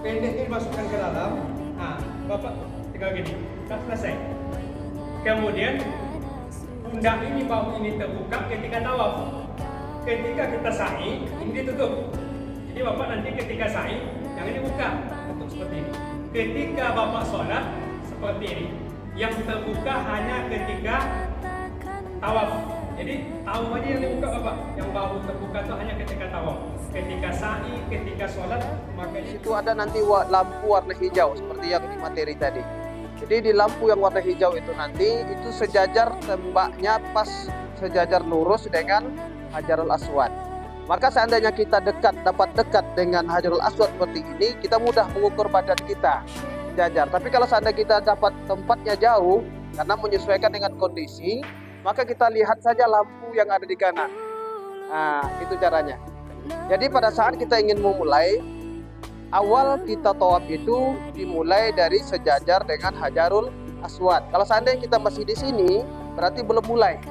pendeknya dimasukkan ke dalam. Nah, Bapak tinggal gini, sudah selesai. Kemudian pundak ini, bahu ini terbuka ketika tawaf. Ketika kita sa'i, ini ditutup. Jadi Bapak nanti ketika sa'i, yang ini buka, tutup seperti ini. Ketika Bapak sholat, seperti ini. Yang terbuka hanya ketika tawaf. Jadi tawaf aja yang dibuka Bapak. Yang bahu terbuka itu hanya ketika tawaf. Ketika sa'i, ketika sholat, maka Itu ada nanti lampu warna hijau seperti yang di materi tadi. Jadi di lampu yang warna hijau itu nanti itu sejajar tembaknya pas sejajar lurus dengan Hajarul Aswad. Maka seandainya kita dapat dekat dengan Hajarul Aswad seperti ini, kita mudah mengukur badan kita sejajar. Tapi kalau seandainya kita dapat tempatnya jauh karena menyesuaikan dengan kondisi, maka kita lihat saja lampu yang ada di kanan. Nah, itu caranya. Jadi pada saat kita ingin memulai, awal kita tawaf itu dimulai dari sejajar dengan Hajarul Aswad. Kalau seandainya kita masih di sini, berarti belum mulai.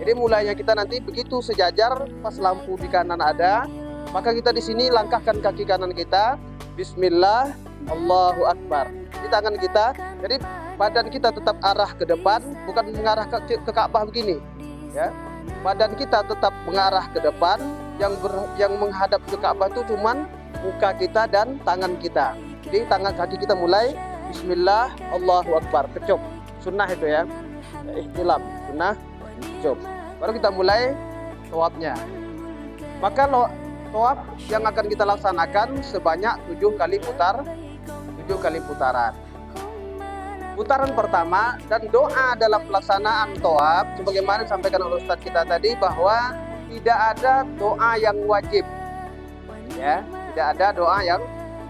Jadi mulainya kita nanti begitu sejajar pas lampu di kanan ada, maka kita di sini langkahkan kaki kanan kita, Bismillah, Allahu Akbar. Di tangan kita, jadi badan kita tetap arah ke depan, bukan mengarah ke Ka'bah begini, ya. Badan kita tetap mengarah ke depan, yang menghadap ke Ka'bah itu cuman muka kita dan tangan kita. Jadi tangan kaki kita mulai Bismillah, Allahu Akbar, kecup. Sunnah itu ya. Ihtilam, sunnah, kecup. Baru kita mulai tawafnya. Maka tawaf yang akan kita laksanakan sebanyak 7 kali putaran. Putaran pertama dan doa dalam pelaksanaan tawaf sebagaimana disampaikan oleh Ustadz kita tadi bahwa tidak ada doa yang wajib. Ya, tidak ada doa yang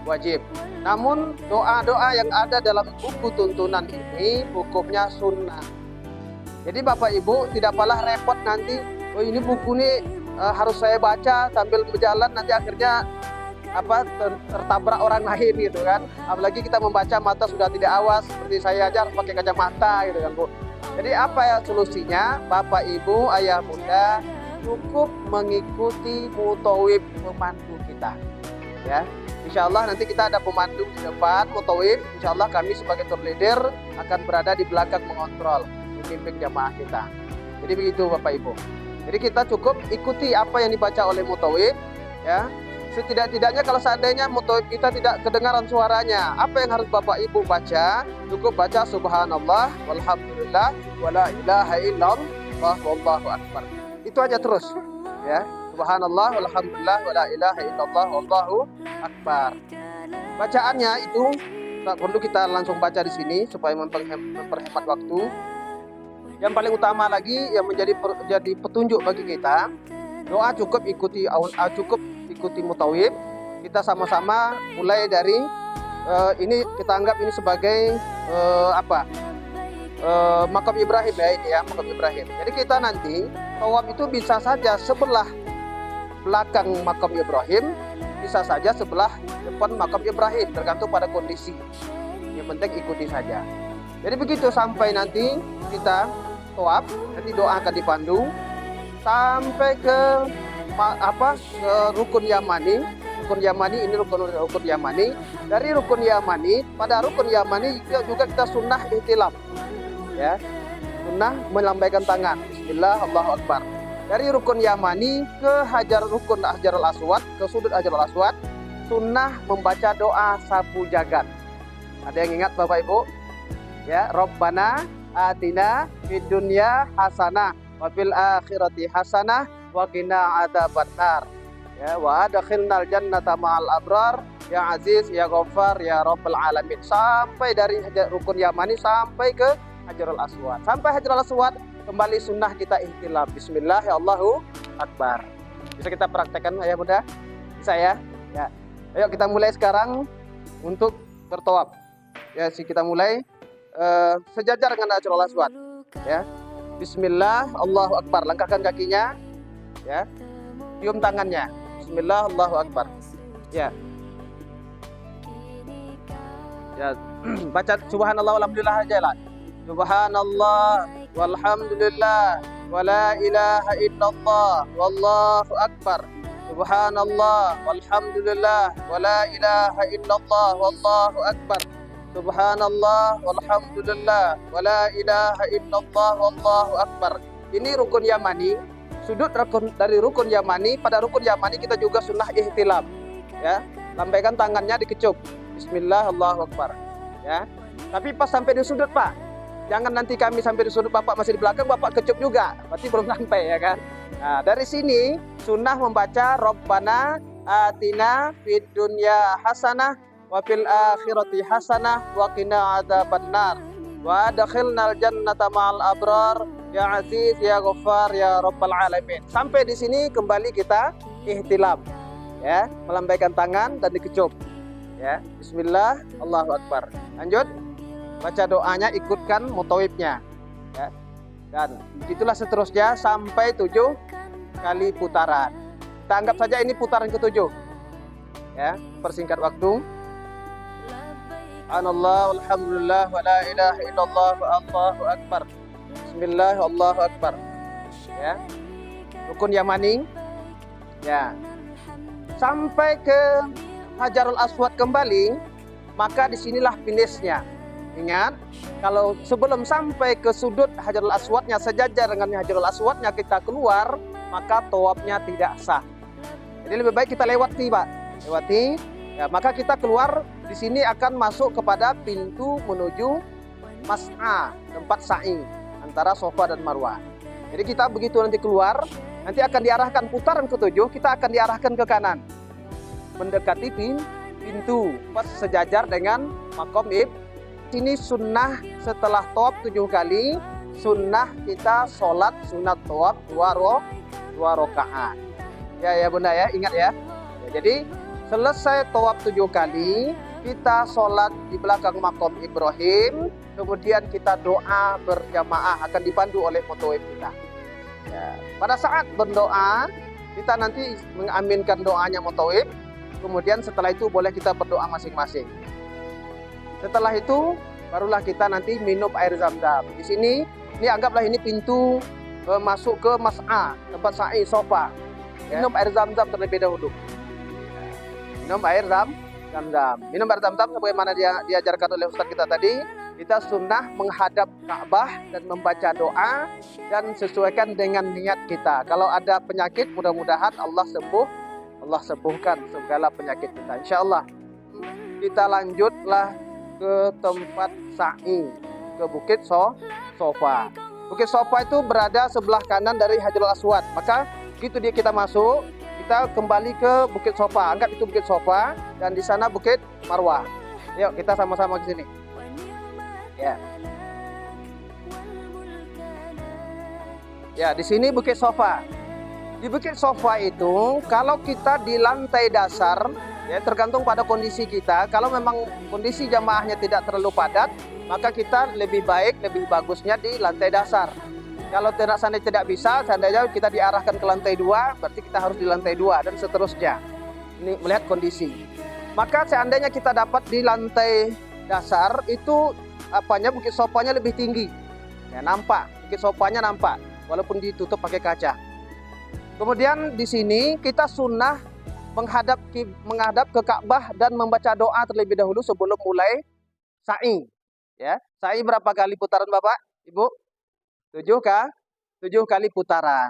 wajib. Namun doa-doa yang ada dalam buku tuntunan ini hukumnya sunnah. Jadi Bapak Ibu tidak apalah repot nanti, oh ini buku ini harus saya baca sambil berjalan nanti akhirnya tertabrak orang lain gitu kan. Apalagi kita membaca mata sudah tidak awas, seperti saya aja harus pakai kacamata gitu kan Bu. Jadi apa ya solusinya? Bapak Ibu, ayah bunda cukup mengikuti mutawib pemandu kita. Ya, insya Allah nanti kita ada pemandu di depan mutawib. Insya Allah kami sebagai tour leader akan berada di belakang mengontrol, memimpin jamaah kita. Jadi begitu Bapak Ibu. Jadi kita cukup ikuti apa yang dibaca oleh mutawib. Ya, setidak-tidaknya kalau seandainya mutawib kita tidak kedengaran suaranya, apa yang harus Bapak Ibu baca? Cukup baca Subhanallah, walhamdulillah, wala ilaha illallah, wallahu akbar. Itu aja terus. Ya. Subhanallah, walhamdulillah, wala ilaha illallah, wallahu akbar. Bacaannya itu tak perlu kita langsung baca di sini supaya memperhemat waktu. Yang paling utama lagi yang menjadi petunjuk bagi kita, doa cukup ikuti mutawib. Kita sama-sama mulai dari ini kita anggap ini sebagai makam Ibrahim ya, ini ya makam Ibrahim. Jadi kita nanti tawaf itu bisa saja sebelah belakang makam Ibrahim, bisa saja sebelah depan makam Ibrahim, tergantung pada kondisi. Yang penting ikuti saja. Jadi begitu sampai nanti kita tawaf, nanti doa akan dipandu sampai ke rukun Yamani. Rukun Yamani ini rukun Yamani. Dari rukun Yamani, pada rukun Yamani juga kita sunnah ihtilam. Ya. Sunnah melambaikan tangan. Bismillah, Allahu Akbar. Dari rukun Yamani ke Hajarul Aswad, ke sudut Hajarul Aswad, sunnah membaca doa sapu jagat. Ada yang ingat Bapak Ibu? Ya, Rabbana atina fid dunya hasanah wa fil akhirati hasanah wa qina adzabannar. Ya, wa adkhilnal jannata ma'al abrar ya aziz ya ghaffar ya rabbal alamin. Sampai dari rukun Yamani sampai ke Hajarul Aswad. Sampai Hajarul Aswad kembali sunnah kita ihtilam. Bismillah ya Allahu Akbar. Bisa kita praktekkan ayah bunda? Bisa ya? Ya. Ayo kita mulai sekarang untuk bertawaf. Ya, kita mulai sejajar dengan Hajarul Aswad. Ya. Bismillah Allahu Akbar. Langkahkan kakinya. Ya. Cium tangannya. Bismillah Allahu Akbar. Ya. Ya, baca subhanallah walhamdulillah aja lah. Subhanallah walhamdulillah wala ilaha illallah wallahu akbar. Subhanallah walhamdulillah wala ilaha illallah wallahu akbar. Subhanallah walhamdulillah wala ilaha illallah wallahu akbar. Ini rukun Yamani. Sudut dari rukun Yamani, pada rukun Yamani kita juga sunnah ihtilam. Ya, lambaikan tangannya dikecup. Bismillah Allahu akbar. Ya. Tapi pas sampai di sudut, Pak. Jangan nanti kami sampai di sudut Bapak masih di belakang, Bapak kecup juga. Berarti belum sampai ya kan? Nah, dari sini sunnah membaca Rabbana atina fid dunya hasanah wa fil akhirati hasanah wa qina adzabannar wa adkhilnal jannata ma'al abrar ya aziz ya ghaffar ya rabbal alamin. Sampai di sini kembali kita ihtilam. Ya, melambaikan tangan dan dikecup. Ya, bismillah Allahu akbar. Lanjut. Baca doanya, ikutkan mutawibnya. Ya. Dan begitulah seterusnya sampai 7 kali putaran. Kita anggap saja ini putaran ke-7. Ya, persingkat waktu. Subhanallah walhamdulillah wala ilaha illallah wallahu akbar. Bismillah Allahu akbar. Ya. Rukun Yamani. Ya. Sampai ke Hajarul Aswad kembali, maka disinilah finishnya. Ingat, kalau sebelum sampai ke sudut Hajarul Aswadnya sejajar dengan Hajarul Aswadnya kita keluar, maka tawafnya tidak sah. Jadi lebih baik kita lewati, Pak. Lewati. Ya, maka kita keluar di sini akan masuk kepada pintu menuju Mas'a, tempat sa'i antara Safa dan Marwah. Jadi kita begitu nanti keluar, nanti akan diarahkan putaran ke-7, kita akan diarahkan ke kanan. Mendekati pintu pas sejajar dengan Maqam Ibrahim. Ini sunnah setelah tawaf 7 kali, sunnah kita sholat sunat tawaf 2 rakaat. Ya Bunda ya, ingat ya. Jadi selesai tawaf 7 kali, kita sholat di belakang Maqam Ibrahim, kemudian kita doa berjamaah akan dipandu oleh mutawif kita. Ya. Pada saat berdoa, kita nanti mengaminkan doanya mutawif. Kemudian setelah itu boleh kita berdoa masing-masing. Setelah itu barulah kita nanti minum air zam-zam. Di sini, ini anggaplah ini pintu masuk ke Mas'a, tempat sa'i Safa. Minum air zam-zam terlebih dahulu. Minum air zam-zam. Minum air zam-zam sebagaimana diajarkan oleh Ustaz kita tadi. Kita sunnah menghadap Ka'bah dan membaca doa dan sesuaikan dengan niat kita. Kalau ada penyakit, mudah-mudahan Allah sembuhkan segala penyakit kita, insyaallah. Kita lanjutlah ke tempat sa'i, ke Bukit Safa. Bukit Safa itu berada sebelah kanan dari Hajarul Aswad. Maka begitu kita masuk, kita kembali ke Bukit Safa. Anggap itu Bukit Safa dan di sana Bukit Marwah. Yuk kita sama-sama ke sini. Ya. Ya, di sini Bukit Safa. Di Bukit Safa itu, kalau kita di lantai dasar, ya tergantung pada kondisi kita. Kalau memang kondisi jamaahnya tidak terlalu padat, maka kita lebih baik, lebih bagusnya di lantai dasar. Kalau seandainya tidak bisa, seandainya kita diarahkan ke lantai 2, berarti kita harus di lantai 2 dan seterusnya. Ini melihat kondisi. Maka seandainya kita dapat di lantai dasar, itu Bukit Safanya lebih tinggi. Ya, nampak, Bukit Safanya nampak, walaupun ditutup pakai kaca. Kemudian di sini kita sunnah menghadap ke Ka'bah dan membaca doa terlebih dahulu sebelum mulai sa'i. Ya, sa'i berapa kali putaran Bapak, Ibu? 7 kali putaran.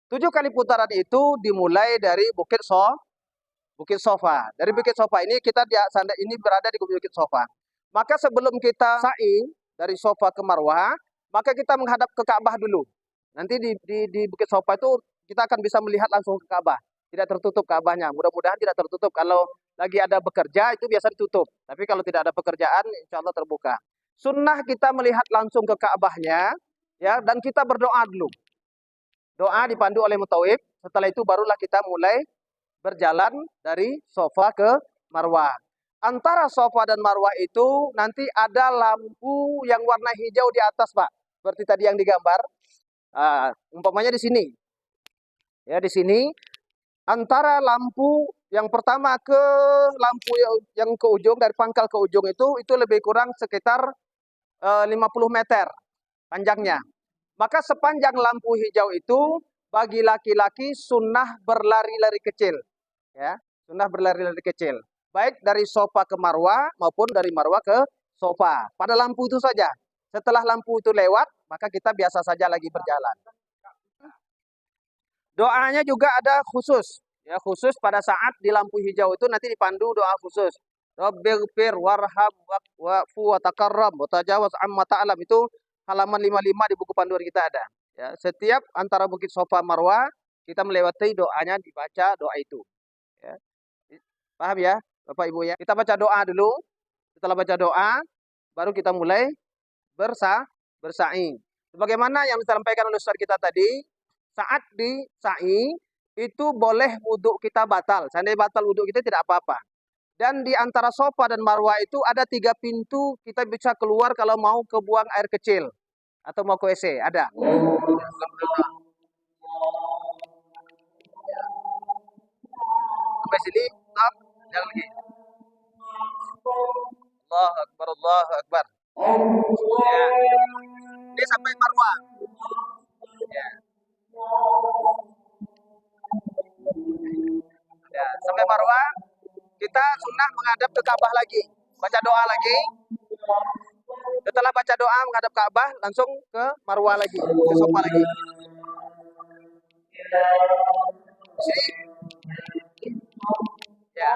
7 kali putaran itu dimulai dari Bukit Safa. Dari Bukit Safa ini ini berada di Bukit Safa. Maka sebelum kita sa'i dari Safa ke Marwah, maka kita menghadap ke Ka'bah dulu. Nanti di Bukit Safa itu kita akan bisa melihat langsung ke Ka'bah. Tidak tertutup Ka'bahnya. Mudah-mudahan tidak tertutup. Kalau lagi ada bekerja itu biasa ditutup. Tapi kalau tidak ada pekerjaan, insya Allah terbuka. Sunnah kita melihat langsung ke Ka'bahnya, ya, dan kita berdoa dulu. Doa dipandu oleh mutawif. Setelah itu barulah kita mulai berjalan dari Safa ke Marwah. Antara Safa dan Marwah itu nanti ada lampu yang warna hijau di atas, Pak. Seperti tadi yang digambar. Umpamanya di sini. Ya, di sini antara lampu yang pertama ke lampu yang ke ujung, dari pangkal ke ujung itu lebih kurang sekitar 50 meter panjangnya. Maka sepanjang lampu hijau itu bagi laki-laki sunnah berlari-lari kecil. Ya, sunnah berlari-lari kecil. Baik dari Safa ke Marwah maupun dari Marwah ke Safa. Pada lampu itu saja. Setelah lampu itu lewat, maka kita biasa saja lagi berjalan. Doanya juga ada khusus. Ya, khusus pada saat di lampu hijau itu nanti dipandu doa khusus. Rabbighfir warham wa'fu wa takarram wa tajawaz amma ta'lam, itu halaman 55 di buku panduan kita ada. Ya, setiap antara Bukit Safa Marwah kita melewati doanya, dibaca doa itu. Ya. Paham ya, Bapak Ibu ya? Kita baca doa dulu. Setelah baca doa, baru kita mulai bersa'i. Sebagaimana yang disampaikan oleh Ustaz kita tadi, saat di sa'i itu boleh wudhu kita batal. Seandainya batal wudhu kita tidak apa-apa. Dan di antara Safa dan Marwah itu ada 3 pintu kita bisa keluar kalau mau ke buang air kecil atau mau ke WC. Ada. Sampai sini, stop. Jangan lagi. Allahu Akbar, Allahu Akbar. Ya. Ini sampai Marwah. Ya. Ya, sampai Marwah kita sunnah menghadap ke Ka'bah lagi. Baca doa lagi. Setelah baca doa menghadap Ka'bah, langsung ke Marwah lagi, ke Safa lagi. Sini. Ya.